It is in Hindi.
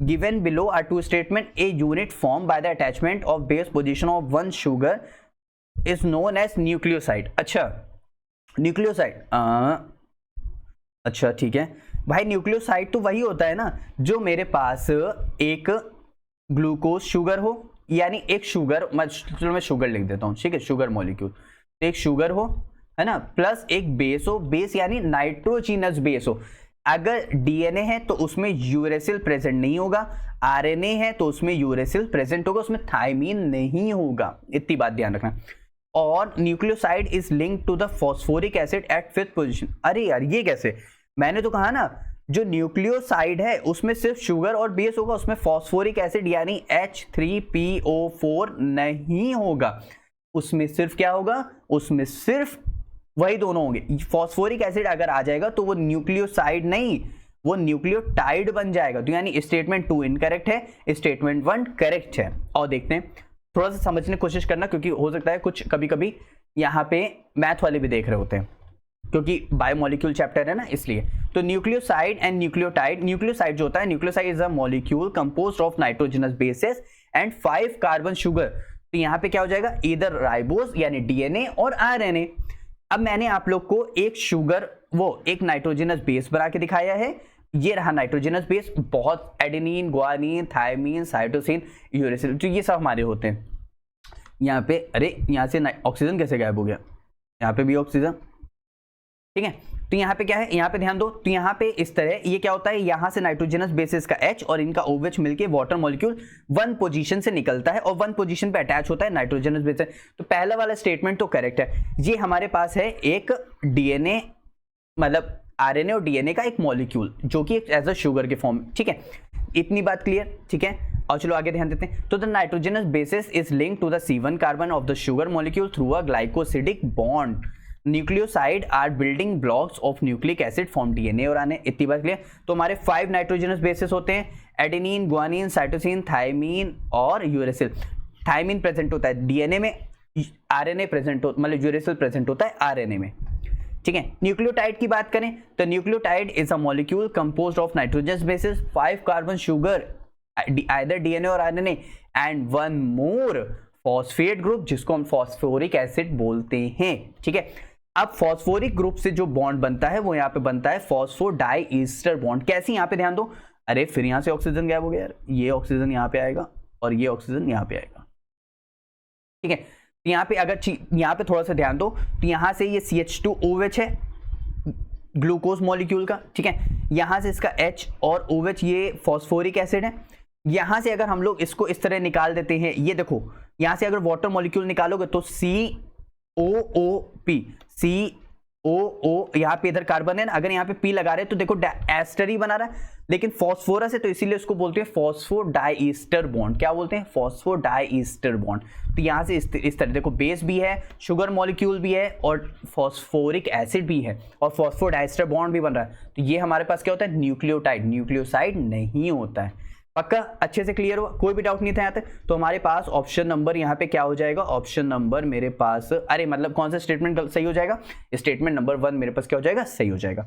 given below are two statement, a unit formed by the attachment of base position of one sugar is known as nucleoside. अच्छा न्यूक्लियोसाइड, अच्छा ठीक है भाई, न्यूक्लियोसाइड तो वही होता है ना जो मेरे पास एक ग्लूकोज शुगर हो, यानी एक शुगर, मैं शुगर लिख देता हूँ, ठीक है, शुगर मॉलिक्यूल, एक शुगर हो, है ना, प्लस एक बेस हो, बेस यानी नाइट्रोजिनस बेस हो। अगर डीएनए है तो उसमें यूरेसिल प्रेजेंट नहीं होगा, आरएनए है तो उसमें यूरेसिल प्रेजेंट होगा, उसमें थायमीन नहीं होगा, इतनी बात ध्यान रखना। और nucleoside is linked to the phosphoric acid at 5th position. अरे यार ये कैसे, मैंने तो कहा ना जो न्यूक्लियोसाइड है उसमें सिर्फ शुगर और बेस होगा, उसमें फॉस्फोरिक एसिड यानी H3PO4 नहीं होगा, उसमें सिर्फ क्या होगा, उसमें सिर्फ वही दोनों होंगे। फॉस्फोरिक एसिड अगर आ जाएगा तो वो न्यूक्लियोसाइड नहीं, वो न्यूक्लियोटाइड बन जाएगा। तो यानी स्टेटमेंट 2 इनकरेक्ट है, स्टेटमेंट 1 करेक्ट है। और देखते हैं, थोड़ा सा समझने की कोशिश करना, क्योंकि हो सकता है कुछ कभी कभी यहाँ पे मैथ वाले भी देख रहे होते हैं, क्योंकि बायोमोलिक्यूल चैप्टर है ना, इसलिए। तो न्यूक्लियोसाइड एंड न्यूक्लियोटाइड, न्यूक्लियोसाइड जो होता है, nucleoside is a molecule composed of nitrogenous bases and 5 carbon sugar. तो यहाँ पे क्या हो जाएगा, इधर राइबोस यानी डीएनए और आरएनए। अब मैंने आप लोग को एक शुगर, वो एक नाइट्रोजनस बेस बना के दिखाया है, ये रहा नाइट्रोजनस बेस, बहुत adenine, guanine, thymine, cytosine, uracil, तो ये सब हमारे होते हैं। यहाँ पे अरे यहाँ से ऑक्सीजन कैसे गायब हो गया, यहाँ पे भी ऑक्सीजन, ठीक है। तो यहाँ पे क्या है, यहाँ पे ध्यान दो, तो यहाँ पे इस तरह ये क्या होता है, यहाँ से नाइट्रोजनस बेसिस का H और इनका OH मिलके वाटर मॉलिक्यूल 1 पोजीशन से निकलता है और 1 पोजीशन पे अटैच होता है नाइट्रोजनस बेसिस। तो पहला वाला स्टेटमेंट तो करेक्ट है। ये हमारे पास है एक डीएनए, मतलब आरएनए और डीएनए का एक मॉलिक्यूल जो कि एज अ शुगर के फॉर्म, ठीक है, इतनी बात क्लियर, ठीक है। और चलो आगे ध्यान देते हैं। तो the nitrogenous bases is linked to the C1 carbon of the sugar molecule through a glycosidic bond. Nucleoside are building blocks of nucleic acid form DNA और आरएनए, इतनी बात क्लियर। तो हमारे 5 नाइट्रोजनस बेसिस होते हैं, एडेनिन, ग्वानिन, साइटोसिन, थायमीन और यूरेसिल। थायमीन प्रेजेंट होता है डीएनए में, आरएनए प्रेजेंट हो, मतलब यूरेसिल प्रेजेंट होता है आरएनए में, ठीक है। न्यूक्लियोटाइड की बात करें तो nucleotide is a molecule composed of nitrogenous bases, 5 carbon sugar, either DNA और RNA, and 1 more phosphate group जिसको हम फॉस्फोरिक एसिड बोलते हैं, ठीक है। अब फॉस्फोरिक ग्रुप से जो बॉन्ड बनता है वो यहाँ पे बनता है फॉस्फोडाइईस्टर बॉन्ड। कैसे, यहाँ पे ध्यान दो, अरे फिर यहाँ से ऑक्सीजन गायब हो गया यार, ये ऑक्सीजन यहाँ पे आएगा और ये ऑक्सीजन यहाँ पे आएगा, ठीक है। यहाँ पे अगर यहाँ पे थोड़ा सा ध्यान दो, तो यहाँ से ये CH2OH है ग्लूकोज मॉलिक्यूल का, ठीक है। यहाँ से इसका H और OH ये फॉस्फोरिक एसिड है। यहाँ से अगर हम लोग इसको इस तरह निकाल देते हैं, ये देखो, यहाँ से अगर वाटर मॉलिक्यूल निकालोगे तो COOP, COO, यहाँ पे इधर कार्बन है ना, अगर यहाँ पे P लगा रहे हैं तो देखो एस्टर ही बना रहा है, लेकिन फॉस्फोरस है तो इसीलिए इसको बोलते हैं फॉस्फोडाइईस्टर बॉन्ड। क्या बोलते हैं, फॉस्फोडाइईस्टर बॉन्ड। तो यहाँ से इस तरह देखो, बेस भी है, शुगर मॉलिक्यूल भी है और फॉस्फोरिक एसिड भी है और फॉस्फोडाइईस्टर बॉन्ड भी बन रहा है। तो ये हमारे पास क्या होता है, न्यूक्लियोटाइड, न्यूक्लियोसाइड नहीं होता है। पक्का, अच्छे से क्लियर हुआ, कोई भी डाउट नहीं था यहाँ तक। तो हमारे पास ऑप्शन नंबर यहाँ पे क्या हो जाएगा, ऑप्शन नंबर मेरे पास, अरे मतलब कौन सा स्टेटमेंट सही हो जाएगा, स्टेटमेंट नंबर 1 मेरे पास क्या हो जाएगा, सही हो जाएगा।